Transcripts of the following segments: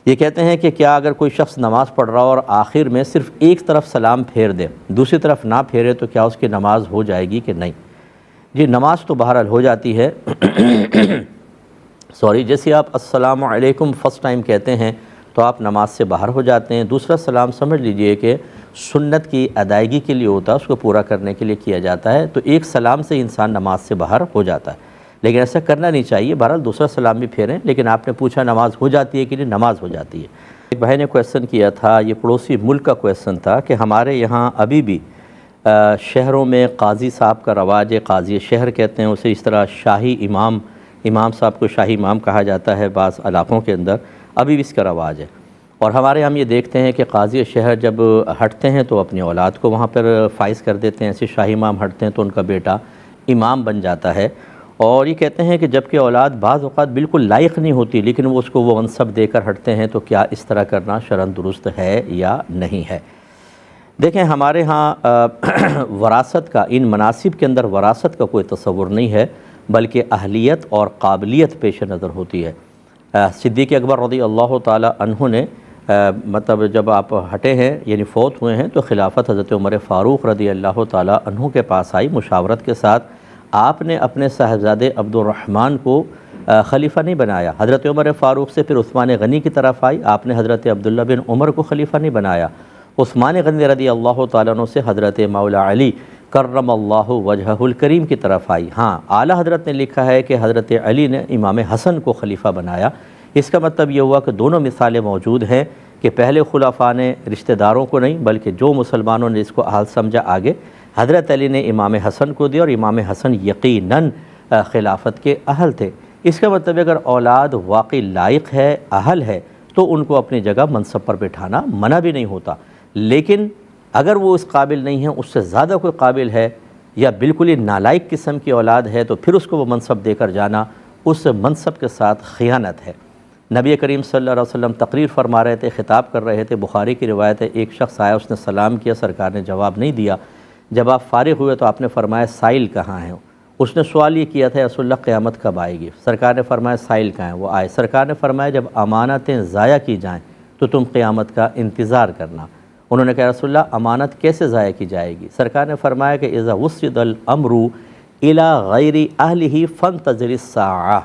یہ کہتے ہیں کہ کیا اگر کوئی شخص نماز پڑھ رہا ہو اور آخر میں صرف ایک طرف سلام پھیر دے، دوسری طرف نہ پھیرے، تو کیا اس کی نماز ہو جائے گی کہ نہیں؟ جی نماز تو بہرحال ہو جاتی ہے جیسے آپ السلام علیکم فرسٹ ٹائم کہتے ہیں تو آپ نماز سے باہر ہو جاتے ہیں۔ دوسرا سلام سمجھ لیجئے کہ سنت کی ادائیگی کے لیے ہوتا ہے، اس کو پورا کرنے کے لیے کیا جاتا ہے، تو ایک سلام سے انسان نماز سے باہر ہو جاتا ہے، لیکن ایسا کرنا نہیں چاہیے۔ بہرحال دوسرا سلام بھی پھیریں، لیکن آپ نے پوچھا نماز ہو جاتی ہے کہ نہیں، نماز ہو جاتی ہے۔ ایک بھائی نے کویسچن کیا تھا، یہ پڑوسی ملک کا کویسچن تھا، کہ ہمارے یہاں ابھی بھی شہروں میں قاضی صاحب کا رواج ہے، قاضی شہر کہتے ہیں اسے، اس طرح شاہی امام صاحب کو شاہی امام کہا جاتا ہے بعض علاقوں کے اندر، ابھی بھی اس کا رواج ہے۔ اور ہمارے ہم یہ دیکھتے ہیں کہ قاضی شہر جب ہٹتے ہیں تو اپنی اولاد کو وہاں پر فائز کر دیتے ہیں، ایسے شاہی امام ہٹتے ہیں تو ان کا بیٹا امام بن جاتا ہے۔ اور یہ کہتے ہیں کہ جب کہ اولاد بعض اوقات بالکل لائق نہیں ہوتی، لیکن وہ اس کو وہ منصب دے کر ہٹتے ہیں، تو کیا اس طرح کرنا شرعاً درست ہے یا نہیں ہے؟ دیکھیں ہمارے ہاں وراثت کا، ان مناصب کے اندر وراثت کا کوئی تصور نہیں ہے، بلکہ اہلیت اور قابلیت پیش نظر ہوتی ہے۔ صدیق اکبر رضی اللہ تعالی عنہ نے مطلب جب آپ ہٹے ہیں یعنی فوت ہوئے ہیں، تو خلافت حضرت عمر فاروق رضی اللہ تعالی عنہ کے پاس آئی مشاورت کے ساتھ۔ آپ نے اپنے صاحبزادے عبد الرحمن کو خلیفہ نہیں بنایا، حضرت عمر فاروق سے پھر عثمان غنی کی طرف آئی، آپ نے حضرت عبداللہ بن عمر کو خلیفہ نہیں بنایا، عثمان غنی رضی اللہ تعالیٰ عنہ سے حضرت مولا علی کرم اللہ وجہہ الکریم کی طرف آئی۔ ہاں اعلیٰ حضرت نے لکھا ہے کہ حضرت علی نے امام حسن کو خلیفہ بنایا۔ اس کا مطلب یہ ہوا کہ دونوں مثالیں موجود ہیں کہ پہلے خلفاء نے رشتہ داروں کو نہیں، بلکہ جو مسلمانوں نے اس کو اہل سمجھا آگے، حضرت علی نے امام حسن کو دیا، اور امام حسن یقیناً خلافت کے اہل تھے۔ اس کا مطلب اگر اولاد واقعی لائق ہے، اہل ہے، تو ان کو اپنی جگہ منصب پر بٹھانا منع بھی نہیں ہوتا، لیکن اگر وہ اس قابل نہیں ہے، اس سے زیادہ کوئی قابل ہے، یا بالکل ہی نالائق قسم کی اولاد ہے، تو پھر اس کو وہ منصب دے کر جانا اس منصب کے ساتھ خیانت ہے۔ نبی کریم صلی اللہ علیہ وسلم تقریر فرما رہے تھے، خطاب کر رہے تھے، بخاری کی روایت ہے، ایک شخص آیا، اس نے سلام کیا، سرکار نے جواب نہیں دیا۔ جب آپ فارغ ہوئے تو آپ نے فرمایا سائل کہاں ہیں؟ اس نے سوال یہ کیا تھا رسول اللہ قیامت کب آئے گی؟ سرکار نے فرمایا سائل کہاں ہیں؟ وہ آئے۔ سرکار نے فرمایا جب امانتیں ضائع کی جائیں تو تم قیامت کا انتظار کرنا۔ انہوں نے کہا رسول اللہ امانت کیسے ضائع کی جائے گی؟ سرکار نے فرمایا کہ اذا وسد الامر الی غیر اہلہ فانتظر الساعہ،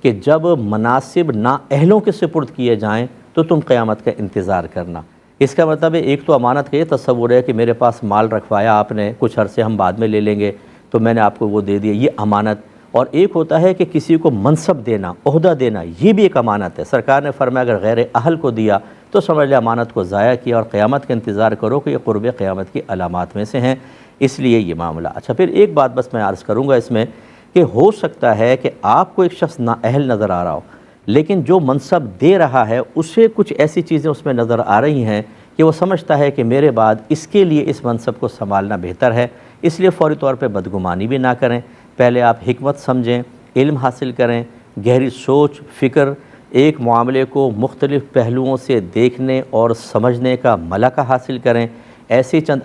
کہ جب مناسب نااہلوں کے سپرد کیے جائیں تو تم قیامت کا انتظار کرنا۔ اس کا مطلب ہے ایک تو امانت کا یہ تصور ہے کہ میرے پاس مال رکھوایا آپ نے، کچھ عرصے ہم بعد میں لے لیں گے، تو میں نے آپ کو وہ دے دیا، یہ امانت۔ اور ایک ہوتا ہے کہ کسی کو منصب دینا، عہدہ دینا، یہ بھی ایک امانت ہے۔ سرکار نے فرمایا اگر غیر اہل کو دیا تو سمجھ لے امانت کو ضائع کیا، اور قیامت کا انتظار کرو کہ یہ قرب قیامت کی علامات میں سے ہیں، اس لیے یہ معاملہ۔ اچھا پھر ایک بات بس میں عرض کروں گا اس میں، کہ ہو سکتا ہے کہ آپ کو ایک شخص نااہل نظر آ رہا ہو، لیکن جو منصب دے رہا ہے اسے کچھ ایسی چیزیں اس میں نظر آ رہی ہیں کہ وہ سمجھتا ہے کہ میرے بعد اس کے لیے اس منصب کو سنبھالنا بہتر ہے، اس لیے فوری طور پہ بدگمانی بھی نہ کریں، پہلے آپ حکمت سمجھیں، علم حاصل کریں، گہری سوچ فکر، ایک معاملے کو مختلف پہلوؤں سے دیکھنے اور سمجھنے کا ملکہ حاصل کریں، ایسے چند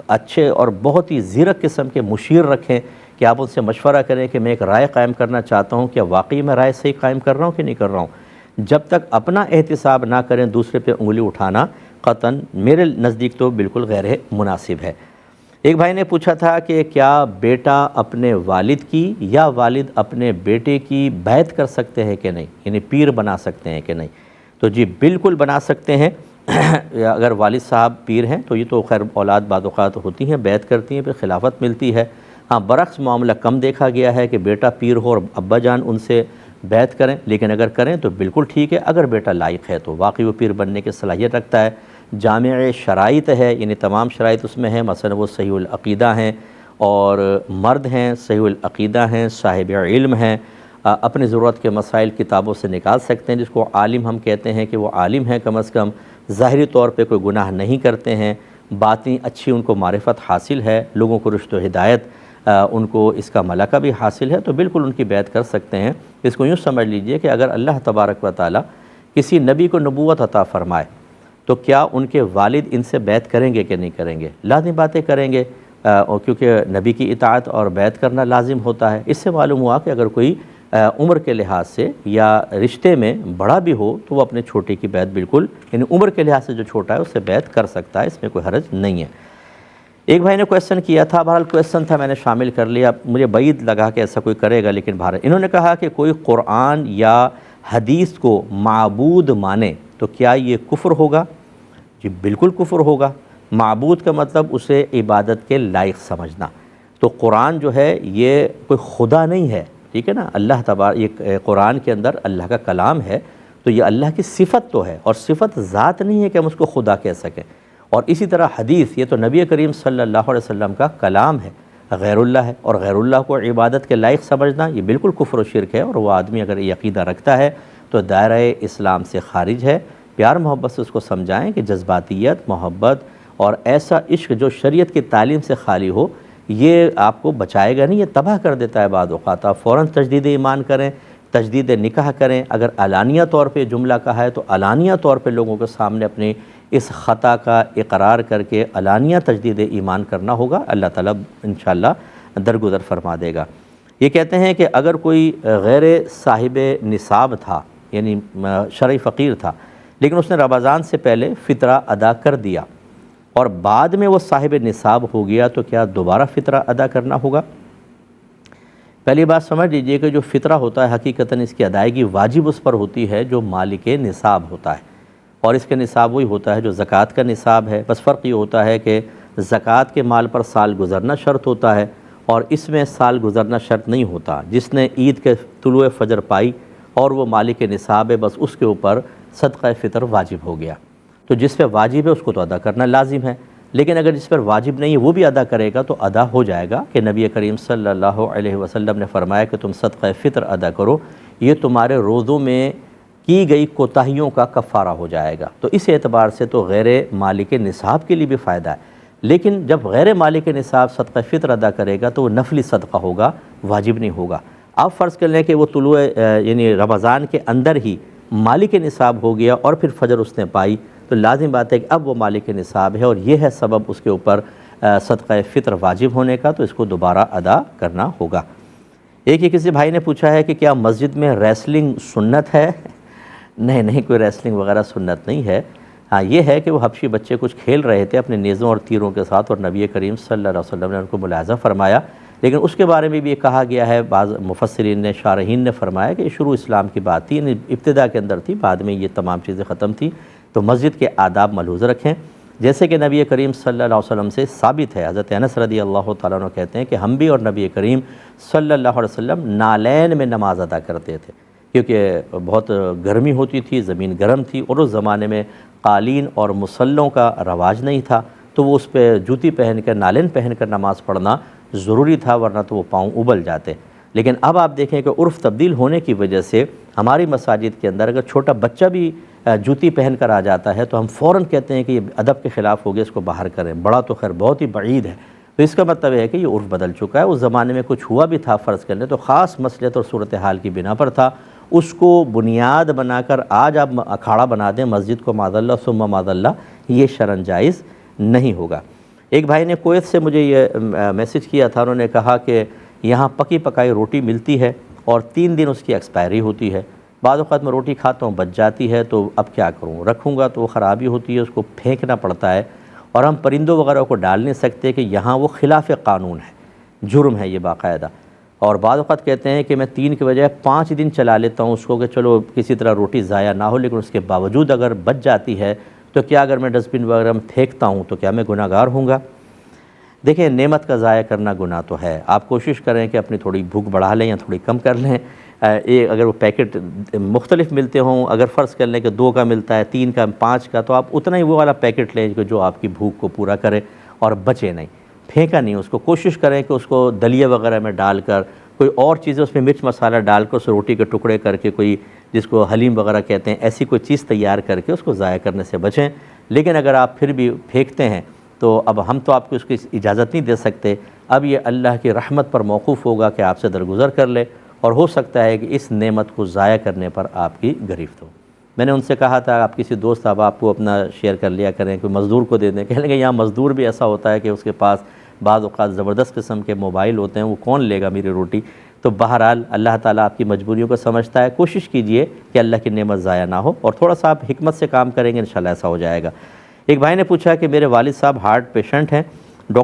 اچھے اور بہت ہی زیرک قسم کے مشیر رکھیں کہ آپ ان سے مشورہ کریں کہ میں ایک رائے قائم کرنا چاہتا ہوں، کیا واقعی میں رائے صحیح قائم کر رہا ہوں کہ نہیں کر رہا ہوں۔ جب تک اپنا احتساب نہ کریں دوسرے پہ انگلی اٹھانا قطعاً میرے نزدیک تو بالکل غیر مناسب ہے۔ ایک بھائی نے پوچھا تھا کہ کیا بیٹا اپنے والد کی یا والد اپنے بیٹے کی بیعت کر سکتے ہیں کہ نہیں، یعنی پیر بنا سکتے ہیں کہ نہیں؟ تو جی بالکل بنا سکتے ہیں۔ اگر والد صاحب پیر ہیں تو یہ تو خیر اولاد بعض اوقات ہوتی ہیں، بیعت کرتی ہیں، پھر خلافت ملتی ہے۔ ہاں برعکس معاملہ کم دیکھا گیا ہے کہ بیٹا پیر ہو اور ابا جان ان سے بیعت کریں، لیکن اگر کریں تو بالکل ٹھیک ہے، اگر بیٹا لائق ہے تو واقعی وہ پیر بننے کی صلاحیت رکھتا ہے۔ جامع شرائط ہے، یعنی تمام شرائط اس میں ہیں، مثلا وہ صحیح العقیدہ ہیں اور مرد ہیں، صحیح العقیدہ ہیں، صاحب علم ہیں، اپنی ضرورت کے مسائل کتابوں سے نکال سکتے ہیں، جس کو عالم ہم کہتے ہیں کہ وہ عالم ہیں، کم از کم ظاہری طور پہ کوئی گناہ نہیں کرتے ہیں، باطنی اچھی ان کو معرفت حاصل ہے، لوگوں کو رشد و ہدایت ان کو اس کا ملکہ بھی حاصل ہے، تو بالکل ان کی بیعت کر سکتے ہیں۔ اس کو یوں سمجھ لیجئے کہ اگر اللہ تبارک و تعالی کسی نبی کو نبوت عطا فرمائے تو کیا ان کے والد ان سے بیعت کریں گے کہ نہیں کریں گے؟ لازمی باتیں کریں گے، کیونکہ نبی کی اطاعت اور بیعت کرنا لازم ہوتا ہے۔ اس سے معلوم ہوا کہ اگر کوئی عمر کے لحاظ سے یا رشتے میں بڑا بھی ہو تو وہ اپنے چھوٹے کی بیعت بالکل، یعنی عمر کے لحاظ سے جو چھوٹا ہے اس سے بیعت کر سکتا ہے، اس میں کوئی حرج نہیں ہے۔ ایک بھائی نے کویسچن کیا تھا، بہرحال کویسچن تھا میں نے شامل کر لیا، مجھے بعید لگا کہ ایسا کوئی کرے گا، لیکن بہرحال انہوں نے کہا کہ کوئی قرآن یا حدیث کو معبود مانے تو کیا یہ کفر ہوگا؟ جی بالکل کفر ہوگا۔ معبود کا مطلب اسے عبادت کے لائق سمجھنا، تو قرآن جو ہے یہ کوئی خدا نہیں ہے، ٹھیک ہے نا، اللہ تبارک، یہ قرآن کے اندر اللہ کا کلام ہے، تو یہ اللہ کی صفت تو ہے، اور صفت ذات نہیں ہے کہ ہم اس کو خدا کہہ سکیں۔ اور اسی طرح حدیث، یہ تو نبی کریم صلی اللہ علیہ وسلم کا کلام ہے، غیر اللہ ہے، اور غیر اللہ کو عبادت کے لائق سمجھنا یہ بالکل کفر و شرک ہے، اور وہ آدمی اگر یہ عقیدہ رکھتا ہے تو دائرہ اسلام سے خارج ہے۔ پیار محبت سے اس کو سمجھائیں کہ جذباتیت، محبت اور ایسا عشق جو شریعت کی تعلیم سے خالی ہو، یہ آپ کو بچائے گا نہیں، یہ تباہ کر دیتا ہے بعض اوقات۔ آپ فوراً تجدید ایمان کریں، تجدید نکاح کریں، اگر علانیہ طور پہ جملہ کہا ہے تو علانیہ طور پہ لوگوں کے سامنے اپنی اس خطا کا اقرار کر کے علانیہ تجدید ایمان کرنا ہوگا، اللہ تعالیٰ انشاءاللہ درگزر فرما دے گا۔ یہ کہتے ہیں کہ اگر کوئی غیر صاحب نصاب تھا، یعنی شرعی فقیر تھا، لیکن اس نے رمضان سے پہلے فطرہ ادا کر دیا اور بعد میں وہ صاحب نصاب ہو گیا تو کیا دوبارہ فطرہ ادا کرنا ہوگا؟ پہلی بات سمجھ لیجئے کہ جو فطرہ ہوتا ہے حقیقتاً اس کی ادائیگی واجب اس پر ہوتی ہے جو مالک نصاب ہوتا ہے، اور اس کے نصاب وہی ہوتا ہے جو زکوٰۃ کا نصاب ہے۔ بس فرق یہ ہوتا ہے کہ زکوٰۃ کے مال پر سال گزرنا شرط ہوتا ہے، اور اس میں سال گزرنا شرط نہیں ہوتا۔ جس نے عید کے طلوع فجر پائی اور وہ مالک نصاب ہے، بس اس کے اوپر صدقہ فطر واجب ہو گیا، تو جس پہ واجب ہے اس کو تو ادا کرنا لازم ہے، لیکن اگر جس پر واجب نہیں ہے وہ بھی ادا کرے گا تو ادا ہو جائے گا، کہ نبی کریم صلی اللہ علیہ وسلم نے فرمایا کہ تم صدقہ فطر ادا کرو، یہ تمہارے روزوں میں کی گئی کوتاہیوں کا کفارہ ہو جائے گا۔ تو اس اعتبار سے تو غیر مالک نصاب کے لیے بھی فائدہ ہے، لیکن جب غیر مالک نصاب صدقہ فطر ادا کرے گا تو وہ نفلی صدقہ ہوگا، واجب نہیں ہوگا۔ آپ فرض کر لیں کہ وہ طلوع یعنی رمضان کے اندر ہی مالک نصاب ہو گیا اور پھر فجر اس نے پائی، تو لازم بات ہے کہ اب وہ مالک نصاب ہے اور یہ ہے سبب اس کے اوپر صدقہ فطر واجب ہونے کا، تو اس کو دوبارہ ادا کرنا ہوگا۔ ایک ہی کسی بھائی نے پوچھا ہے کہ کیا مسجد میں ریسلنگ سنت ہے؟ نہیں، کوئی ریسلنگ وغیرہ سنت نہیں ہے۔ ہاں یہ ہے کہ وہ حبشی بچے کچھ کھیل رہے تھے اپنے نیزوں اور تیروں کے ساتھ، اور نبی کریم صلی اللہ علیہ وسلم نے ان کو ملاحظہ فرمایا، لیکن اس کے بارے میں بھی یہ کہا گیا ہے، بعض مفسرین نے، شارحین نے فرمایا کہ یہ شروع اسلام کی بات تھی، یعنی ابتدا کے اندر تھی، بعد میں یہ تمام چیزیں ختم تھی۔ تو مسجد کے آداب ملحوظ رکھیں، جیسے کہ نبی کریم صلی اللہ علیہ وسلم سے ثابت ہے، حضرت انس رضی اللہ تعالیٰ عنہ کہتے ہیں کہ ہم بھی اور نبی کریم صلی اللہ علیہ وسلم نالین میں نماز ادا کرتے تھے، کیونکہ بہت گرمی ہوتی تھی، زمین گرم تھی، اور اس زمانے میں قالین اور مصلوں کا رواج نہیں تھا، تو وہ اس پہ جوتی پہن کر، نالین پہن کر نماز پڑھنا ضروری تھا، ورنہ تو وہ پاؤں ابل جاتے۔ لیکن اب آپ دیکھیں کہ عرف تبدیل ہونے کی وجہ سے ہماری مساجد کے اندر اگر چھوٹا بچہ بھی جوتی پہن کر آ جاتا ہے تو ہم فوراً کہتے ہیں کہ یہ ادب کے خلاف ہو گیا، اس کو باہر کریں۔ بڑا تو خیر بہت ہی بعید ہے، تو اس کا مطلب ہے کہ یہ عرف بدل چکا ہے۔ اس زمانے میں کچھ ہوا بھی تھا فرض کرنے، تو خاص مصلحت اور صورتحال کی بنا پر تھا، اس کو بنیاد بنا کر آج آپ اکھاڑا بنا دیں مسجد کو، معاذ اللہ ثم معاذ اللہ، یہ شرعاً جائز نہیں ہوگا۔ ایک بھائی نے کویت سے مجھے یہ میسج کیا تھا، انہوں نے کہا کہ یہاں پکی پکائی روٹی ملتی ہے اور 3 دن اس کی ایکسپائری ہوتی ہے، بعض اوقات میں روٹی کھاتا ہوں بچ جاتی ہے، تو اب کیا کروں؟ رکھوں گا تو وہ خرابی ہوتی ہے، اس کو پھینکنا پڑتا ہے، اور ہم پرندوں وغیرہ کو ڈال نہیں سکتے کہ یہاں وہ خلاف قانون ہے، جرم ہے یہ باقاعدہ۔ اور بعض اوقات کہتے ہیں کہ میں 3 کے بجائے 5 دن چلا لیتا ہوں اس کو کہ چلو کسی طرح روٹی ضائع نہ ہو، لیکن اس کے باوجود اگر بچ جاتی ہے تو کیا اگر میں ڈسٹ بن وغیرہ میں پھینکتا ہوں تو کیا میں گناہ گار ہوں گا؟ دیکھیں، نعمت کا ضائع کرنا گناہ تو ہے، آپ کوشش کریں کہ اپنی تھوڑی بھوک بڑھا لیں یا تھوڑی کم کر لیں۔ اگر وہ پیکٹ مختلف ملتے ہوں، اگر فرض کر لیں کہ 2 کا ملتا ہے، 3 کا، 5 کا، تو آپ اتنا ہی وہ والا پیکٹ لیں جو آپ کی بھوک کو پورا کرے اور بچے نہیں، پھینکا نہیں اس کو۔ کوشش کریں کہ اس کو دلیہ وغیرہ میں ڈال کر، کوئی اور چیزیں اس میں مرچ مسالہ ڈال کر، اس روٹی کے ٹکڑے کر کے، کوئی جس کو حلیم وغیرہ کہتے ہیں، ایسی کوئی چیز تیار کر کے اس کو ضائع کرنے سے بچیں۔ لیکن اگر آپ پھر بھی پھینکتے ہیں تو اب ہم تو آپ کو اس کی اجازت نہیں دے سکتے، اب یہ اللہ کی رحمت پر موقوف ہوگا کہ آپ سے درگزر کر لے، اور ہو سکتا ہے کہ اس نعمت کو ضائع کرنے پر آپ کی گرفت ہو۔ میں نے ان سے کہا تھا آپ کسی دوست آپ کو اپنا شیئر کر لیا کریں، کوئی مزدور کو دے دیں، کہنے کہ یہاں مزدور بھی ایسا ہوتا ہے کہ اس کے پاس بعض اوقات زبردست قسم کے موبائل ہوتے ہیں، وہ کون لے گا میری روٹی؟ تو بہرحال اللہ تعالیٰ آپ کی مجبوریوں کو سمجھتا ہے، کوشش کیجئے کہ اللہ کی نعمت ضائع نہ ہو، اور تھوڑا سا آپ حکمت سے کام کریں گے انشاءاللہ ایسا ہو جائے گا۔ ایک بھائی نے پوچھا کہ میرے والد صاحب ہارٹ پیشنٹ ہیں